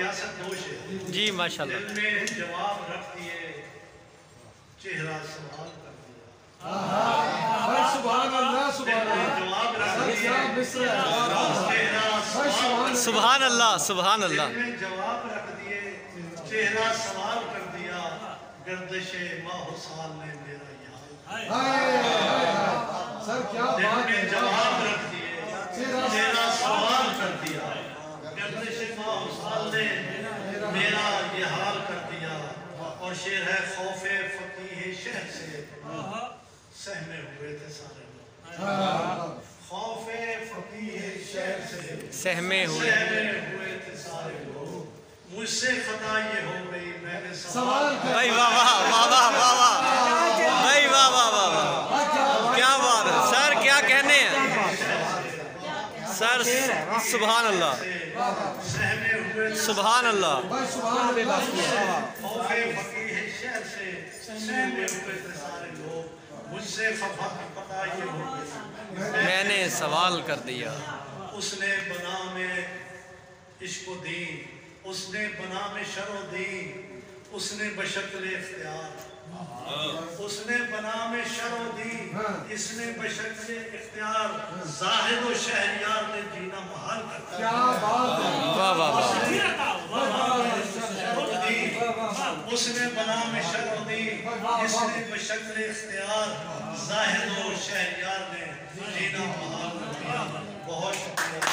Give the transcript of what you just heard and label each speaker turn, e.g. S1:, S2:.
S1: ریاست دوش ہے
S2: جی ماشاءاللہ.
S1: دل میں جواب رکھ دیے چہرہ سوال کر دیا.
S3: سبحان اللہ سبحان اللہ.
S1: جواب رکھ دیے چہرہ سوال.
S2: سبحان اللہ سبحان اللہ.
S1: دل میں جواب رکھ دیے چہرہ سوال کر دیا. گردش ماہ و سال نے میرا
S3: سر کیا
S1: دل
S3: بات
S1: میں
S3: ہے.
S1: جواب رکھ دیے چہرہ سوال کر دیا. گردش ماہ و سال نے میرا یہ حال کر دیا. اور شعر ہے خوف فقیہ شہر سے سہمے ہوئے تھے سارے لوگ. خوف فقیہ شہر سے
S2: سہمے ہوئے.
S1: ہوئے تھے سارے لوگ. مجھ سے خطا یہ ہو گئی میں نے
S3: سوال کر
S2: بھائی واہ واہ واہ واہ واہ واہ. بھائی واہ واہ واہ واہ. کیا بات ہے سر, کیا کہنے ہیں سر. سبحان اللہ
S1: سہمے ہوئے تھے
S2: سبحان اللہ.
S3: سبحان اللہ.
S1: خوف فقیہ شہر سے سہمے ہوئے تھے سارے لوگ. مجھ سے خطا یہ ہو گئی
S2: میں نے سوال کر دیا.
S1: اس نے بنا میں عشق و دین, اس نے بنا میں شر و دین, اس نے بشکل اختیار, اس نے بنا میں شر و دین, اس نے بشکل اختیار. زاہد و شہریار نے جینا محال کر دیا.
S3: کیا بات ہے.
S2: واہ واہ واہ.
S1: اس نے بنا میں شر و دین, اس نے بشکل اختیار. زاہد و شہریار نے جینا محال کر دیا. بہت شکریہ.